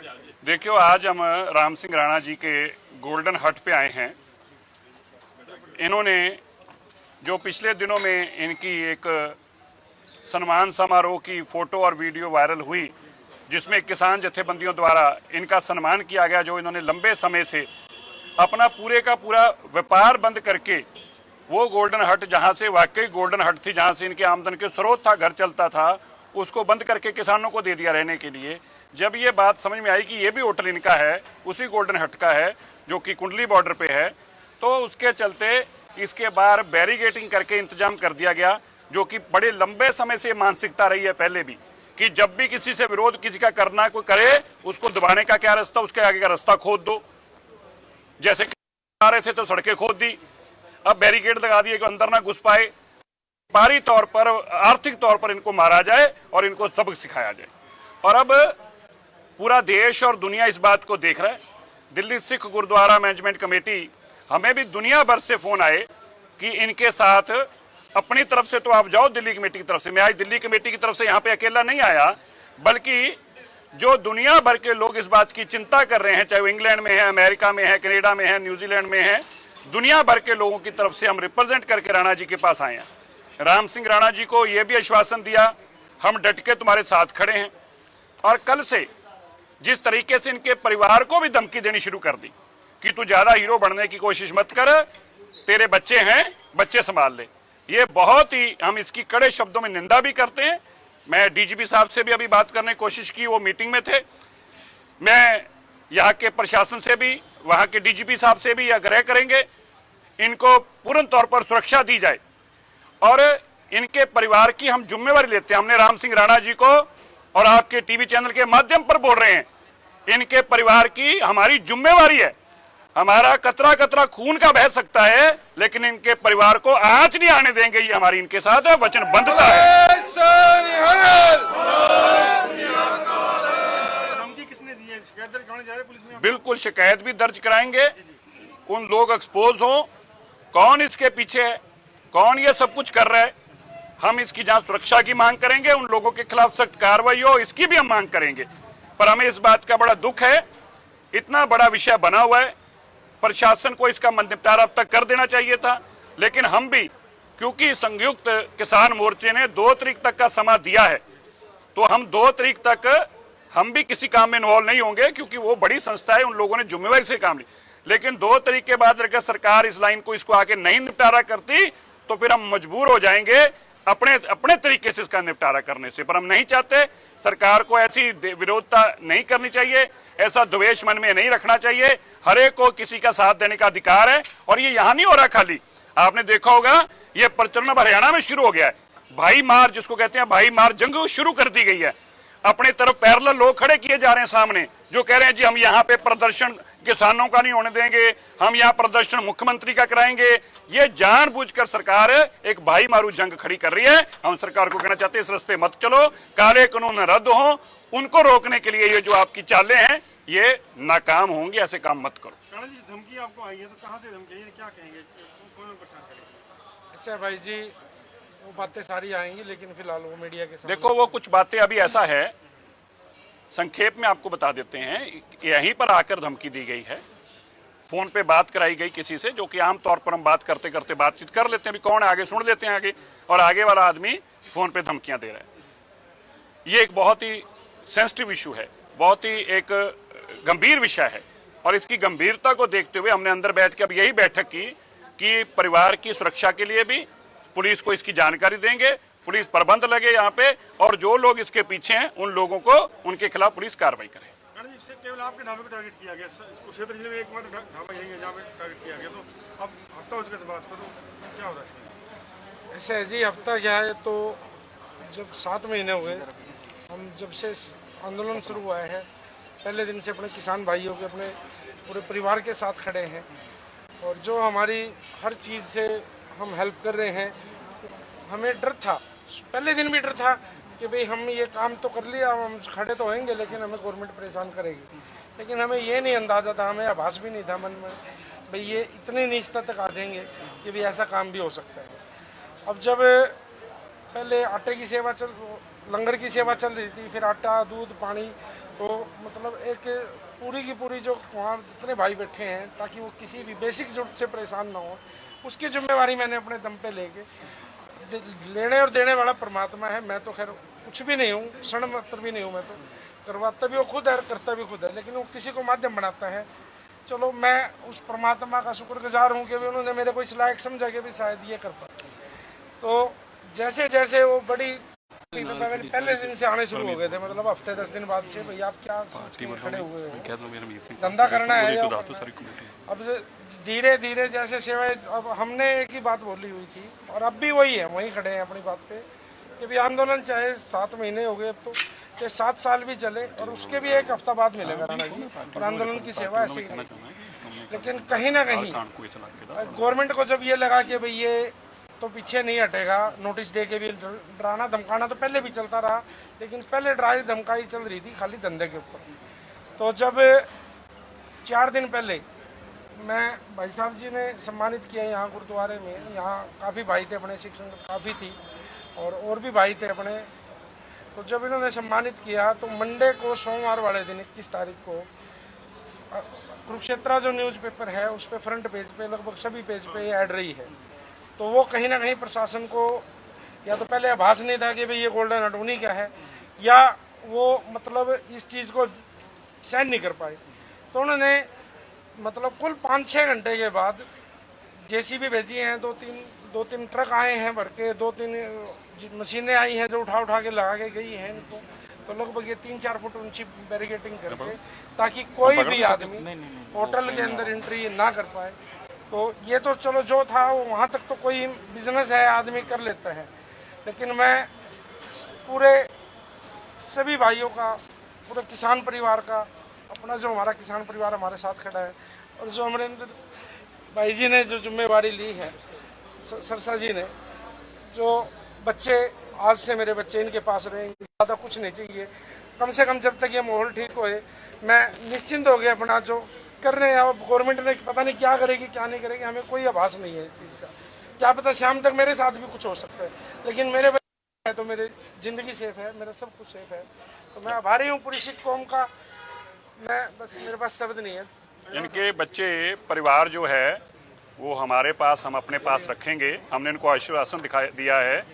देखियो, आज हम राम सिंह राणा जी के गोल्डन हट पे आए हैं। इन्होंने जो पिछले दिनों में इनकी एक सम्मान समारोह की फोटो और वीडियो वायरल हुई, जिसमें किसान जथेबंदियों द्वारा इनका सम्मान किया गया, जो इन्होंने लंबे समय से अपना पूरे का पूरा व्यापार बंद करके वो गोल्डन हट, जहां से वाकई गोल्डन हट थी, जहां से इनके आमदन के स्रोत था, घर चलता था, उसको बंद करके किसानों को दे दिया रहने के लिए। जब ये बात समझ में आई कि ये भी होटल इनका है, उसी गोल्डन हट का है जो कि कुंडली बॉर्डर पे है, तो उसके चलते इसके बाहर बैरिगेटिंग करके इंतजाम कर दिया गया, जो कि बड़े लंबे समय से मानसिकता रही है पहले भी, कि जब भी किसी से विरोध किसी का करना कोई करे, उसको दबाने का क्या रास्ता, उसके आगे का रास्ता खोद दो। जैसे आ रहे थे तो सड़कें खोद दी, अब बैरिकेड लगा दिए कि अंदर ना घुस पाए, बाहरी तौर पर आर्थिक तौर पर इनको मारा जाए और इनको सबक सिखाया जाए। और अब पूरा देश और दुनिया इस बात को देख रहा है। दिल्ली सिख गुरुद्वारा मैनेजमेंट कमेटी, हमें भी दुनिया भर से फोन आए कि इनके साथ अपनी तरफ से तो आप जाओ दिल्ली कमेटी की तरफ से। मैं आज दिल्ली कमेटी की तरफ से यहाँ पे अकेला नहीं आया, बल्कि जो दुनिया भर के लोग इस बात की चिंता कर रहे हैं, चाहे वो इंग्लैंड में है, अमेरिका में है, कनाडा में है, न्यूजीलैंड में है, दुनिया भर के लोगों की तरफ से हम रिप्रेजेंट करके राणा जी के पास आए हैं। राम सिंह राणा जी को यह भी आश्वासन दिया, हम डट के तुम्हारे साथ खड़े हैं। और कल से जिस तरीके से इनके परिवार को भी धमकी देनी शुरू कर दी कि तू ज्यादा हीरो बनने की कोशिश मत कर, तेरे बच्चे हैं, बच्चे संभाल ले, ये बहुत ही, हम इसकी कड़े शब्दों में निंदा भी करते हैं। मैं डीजीपी साहब से भी अभी बात करने की कोशिश की, वो मीटिंग में थे। मैं यहाँ के प्रशासन से भी, वहाँ के डीजीपी साहब से भी आग्रह करेंगे, इनको पूर्ण तौर पर सुरक्षा दी जाए और इनके परिवार की हम जिम्मेवारी लेते हैं। हमने राम सिंह राणा जी को और आपके टीवी चैनल के माध्यम पर बोल रहे हैं, इनके परिवार की हमारी जिम्मेवारी है। हमारा कतरा कतरा खून का बह सकता है, लेकिन इनके परिवार को आज नहीं आने देंगे, ये हमारी इनके साथ वचनबद्धता है। धमकी किसने दी है? शिकायत दर्ज कराने जा रहे पुलिस में? बिल्कुल, शिकायत भी दर्ज कराएंगे। उन लोग एक्सपोज हो, कौन इसके पीछे है, कौन ये सब कुछ कर रहा है। हम इसकी जांच, सुरक्षा की मांग करेंगे, उन लोगों के खिलाफ सख्त कार्रवाई हो, इसकी भी हम मांग करेंगे। पर हमें इस बात का बड़ा दुख है, इतना बड़ा विषय बना हुआ है, प्रशासन को इसका निपटारा अब तक कर देना चाहिए था। लेकिन हम भी, क्योंकि संयुक्त किसान मोर्चे ने 2 तारीख तक का समय दिया है, तो हम 2 तारीख तक हम भी किसी काम में इन्वॉल्व नहीं होंगे, क्योंकि वो बड़ी संस्था है, उन लोगों ने जिम्मेवारी से काम ली। लेकिन 2 तारीख के बाद अगर सरकार इस लाइन को, इसको आगे नहीं निपटारा करती, तो फिर हम मजबूर हो जाएंगे अपने तरीके से इसका निपटारा करने से। पर हम नहीं चाहते, सरकार को ऐसी विरोधता नहीं करनी चाहिए, ऐसा द्वेष मन में नहीं रखना चाहिए। हर एक को किसी का साथ देने का अधिकार है। और ये यहाँ नहीं हो रहा खाली, आपने देखा होगा ये प्रचलन अब हरियाणा में शुरू हो गया है। भाई मार, जिसको कहते हैं भाई मार जंग, शुरू कर दी गई है। अपने तरफ पैरेलल लोग खड़े किए जा रहे हैं सामने, जो कह रहे हैं जी हम यहाँ पे प्रदर्शन किसानों का नहीं होने देंगे, हम यहाँ प्रदर्शन मुख्यमंत्री का कराएंगे। ये जानबूझकर सरकार एक भाई मारू जंग खड़ी कर रही है। हम सरकार को कहना चाहते हैं, इस रास्ते मत चलो, काले कानून रद्द हो, उनको रोकने के लिए ये जो आपकी चालें हैं ये नाकाम होंगी, ऐसे काम मत करो। राणा जी, धमकी आपको आई है तो कहाँ से धमकी है, क्या कहेंगे, कौन परेशान करेंगे? ऐसा भाई जी, वो बातें सारी आएंगी, लेकिन फिलहाल वो मीडिया के सामने। देखो, वो कुछ बातें अभी ऐसा है, संक्षेप में आपको बता देते हैं। यहीं पर आकर धमकी दी गई है, फोन पे बात कराई गई किसी से, जो कि आमतौर पर हम बात करते करते बातचीत कर लेते हैं, भी कौन है आगे, सुन लेते हैं आगे, और आगे वाला आदमी फोन पे धमकियां दे रहा है। ये एक बहुत ही सेंसिटिव इशू है, बहुत ही एक गंभीर विषय है, और इसकी गंभीरता को देखते हुए हमने अंदर बैठ के अब यही बैठक की कि परिवार की सुरक्षा के लिए भी पुलिस को इसकी जानकारी देंगे, पुलिस प्रबंध लगे यहाँ पे, और जो लोग इसके पीछे हैं उन लोगों को, उनके खिलाफ पुलिस कार्रवाई करे। राणा जी, इससे केवल आपके ढाबे को टारगेट किया गया, कुरुक्षेत्र जिले में एकमात्र ढाबा यही है जहाँ पे टारगेट किया गया, तो अब हफ्ता हो चुके से बात करो, क्या हो रहा है? ऐसे है जी, हफ्ता क्या है, तो जब 7 महीने हुए हम जब से आंदोलन शुरू हुआ है, पहले दिन से अपने किसान भाइयों के, अपने पूरे परिवार के साथ खड़े हैं, और जो हमारी हर चीज़ से हम हेल्प कर रहे हैं। हमें डर था, पहले दिन भी डर था कि भाई हम ये काम तो कर लिया, हम खड़े तो होंगे, लेकिन हमें गवर्नमेंट परेशान करेगी। लेकिन हमें ये नहीं अंदाज़ा था, हमें आभास भी नहीं था मन में भाई ये इतनी नीचता तक आ जाएंगे कि भाई ऐसा काम भी हो सकता है। अब जब पहले आटे की सेवा लंगर की सेवा चल रही थी, फिर आटा, दूध, पानी तो मतलब एक पूरी की पूरी जो वहाँ जितने भाई बैठे हैं, ताकि वो किसी भी बेसिक जरूरत से परेशान ना हो, उसकी जिम्मेवारी मैंने अपने दम पे लेके, लेने और देने वाला परमात्मा है। मैं तो खैर कुछ भी नहीं हूँ, क्षण मात्र भी नहीं हूँ। मैं तो करवाता भी वो खुद है, करता भी खुद है, लेकिन वो किसी को माध्यम बनाता है। चलो मैं उस परमात्मा का शुक्रगुजार हूँ कि भी उन्होंने मेरे को इस लायक समझा कि भी शायद ये कर पाए। तो जैसे जैसे वो बड़ी पहले दिन से आने शुरू हो गए थे, मतलब हफ्ते 10 दिन बाद से, भैया आप क्या सोच के खड़े हुए हो, धंधा करना है या अब धीरे धीरे जैसे सेवाएं, अब हमने एक ही बात बोली हुई थी और अब भी वही है, वहीं खड़े हैं अपनी बात पे कि भी आंदोलन चाहे 7 महीने हो गए, अब तो चाहे 7 साल भी चले और उसके भी एक हफ्ता बाद मिलेगा राणा जी, और आंदोलन की सेवा ऐसी ही। लेकिन कहीं ना कहीं गवर्नमेंट को जब ये लगा कि भाई ये तो पीछे नहीं हटेगा, नोटिस दे के भी डराना धमकाना तो पहले भी चलता रहा, लेकिन पहले डराई धमकाई चल रही थी खाली धंधे के ऊपर। तो जब 4 दिन पहले मैं भाई साहब जी ने सम्मानित किया यहाँ गुरुद्वारे में, यहाँ काफ़ी भाई थे अपने, सिख संगत काफ़ी थी और भी भाई थे अपने। तो जब इन्होंने सम्मानित किया तो मंडे को, सोमवार वाले दिन 21 तारीख को, कुरुक्षेत्रा जो न्यूज़पेपर है उस पर फ्रंट पेज पे, लगभग सभी पेज पे ऐड रही है। तो वो कहीं ना कहीं प्रशासन को या तो पहले आभास नहीं था कि भाई ये गोल्डन हट उन्हीं का है, या वो मतलब इस चीज़ को सहन नहीं कर पाए। तो उन्होंने मतलब कुल 5-6 घंटे के बाद जेसीबी भेजी हैं, 2-3 ट्रक आए हैं भर के, 2-3 मशीनें आई हैं जो उठा के लगा के गई हैं इनको। तो लगभग ये 3-4 फुट ऊंची बैरिकेटिंग करके, ताकि कोई भी आदमी होटल के अंदर एंट्री ना कर पाए। तो ये तो चलो जो था वो वहाँ तक तो कोई बिजनेस है, आदमी कर लेता है, लेकिन मैं पूरे सभी भाइयों का, पूरे किसान परिवार का, अपना जो हमारा किसान परिवार हमारे साथ खड़ा है, और जो अमरेंद्र भाई जी ने जो जिम्मेवारी ली है, सरसा जी ने, जो बच्चे आज से मेरे बच्चे इनके पास रहे, ज़्यादा कुछ नहीं चाहिए, कम से कम जब तक ये माहौल ठीक होए मैं निश्चिंत हो गया अपना जो कर रहे हैं। अब गवर्नमेंट ने पता नहीं क्या करेगी क्या नहीं करेगी, हमें कोई आभास नहीं है इस चीज़ का। क्या पता शाम तक मेरे साथ भी कुछ हो सकता है, लेकिन मेरे बच्चे हैं तो मेरी ज़िंदगी सेफ है, मेरा सब कुछ सेफ है। तो मैं आभारी हूँ पूरी सिख कौम का। मैं बस, मेरे पास शब्द नहीं है। इनके बच्चे परिवार जो है वो हमारे पास, हम अपने पास रखेंगे, हमने इनको आश्वासन दिया है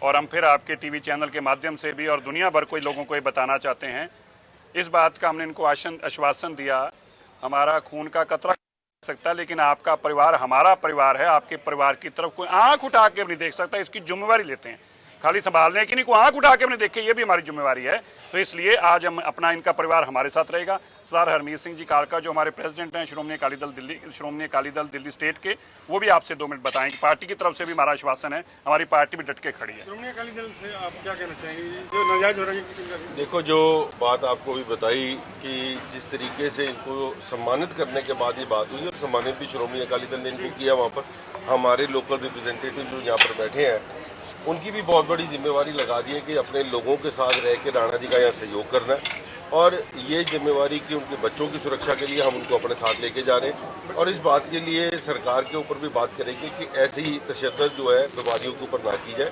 और हम फिर आपके टीवी चैनल के माध्यम से भी और दुनिया भर कोई लोगों को ये बताना चाहते हैं। इस बात का हमने इनको आश्वासन दिया, हमारा खून का कतरा सकता है, लेकिन आपका परिवार हमारा परिवार है, आपके परिवार की तरफ कोई आंख उठा के नहीं देख सकता। इसकी जिम्मेवारी लेते हैं, खाली संभालने की नहीं, कोई आंख उठा के नहीं देखे, ये भी हमारी जिम्मेवारी है। तो इसलिए आज हम अपना, इनका परिवार हमारे साथ रहेगा। सरदार हरमीत सिंह जी कालका जो हमारे प्रेसिडेंट हैं श्रोमणी अकाली दल दिल्ली स्टेट के, वो भी आपसे 2 मिनट बताएंगे। पार्टी की तरफ से भी हमारा आश्वासन है, हमारी पार्टी भी डट के खड़ी है। श्रोमणी अकाली दल से आप क्या कहना चाहेंगे जो नाजायज हो रहा है? देखो, जो बात आपको भी बताई कि जिस तरीके से इनको सम्मानित करने के बाद ये बात हुई, और सम्मानित भी श्रोमणी अकाली दल ने इनको किया, वहाँ पर हमारे लोकल रिप्रेजेंटेटिव जो यहाँ पर बैठे हैं उनकी भी बहुत बड़ी जिम्मेवारी लगा दी है कि अपने लोगों के साथ रह के राणा जी का यहाँ सहयोग करना है, और ये जिम्मेवारी कि उनके बच्चों की सुरक्षा के लिए हम उनको अपने साथ लेके जा रहे हैं। और इस बात के लिए सरकार के ऊपर भी बात करेंगे कि ऐसी ही तशद्दुद जो है व्यापारियों के ऊपर ना की जाए।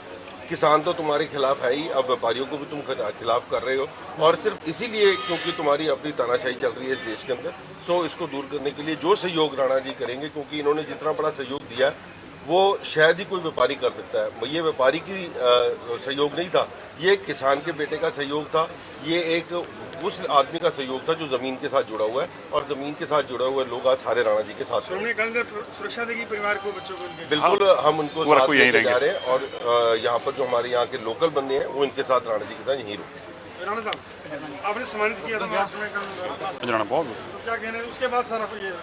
किसान तो तुम्हारे खिलाफ है ही, अब व्यापारियों को भी तुम खिलाफ कर रहे हो, और सिर्फ इसीलिए क्योंकि तुम्हारी अपनी तानाशाही चल रही है इस देश के अंदर। सो इसको दूर करने के लिए जो सहयोग राणा जी करेंगे, क्योंकि इन्होंने जितना बड़ा सहयोग दिया है वो शायद ही कोई व्यापारी कर सकता है। ये व्यापारी की सहयोग नहीं था, ये किसान के बेटे का सहयोग था, ये एक उस आदमी का सहयोग था जो जमीन के साथ जुड़ा हुआ है, और जमीन के साथ जुड़े हुए लोग आज सारे राणा जी के साथ हैं। सुरक्षा देगी परिवार को, बच्चों को? बिल्कुल, हम उनको साथ लेके जा रहे हैं, और यहाँ पर जो हमारे यहाँ के लोकल बंदे हैं वो इनके साथ राणा जी के साथ यहीं रुके। राणा साहब, आपने सम्मानित किया था, बहुत बहुत क्या कहना है उसके बाद सारा ये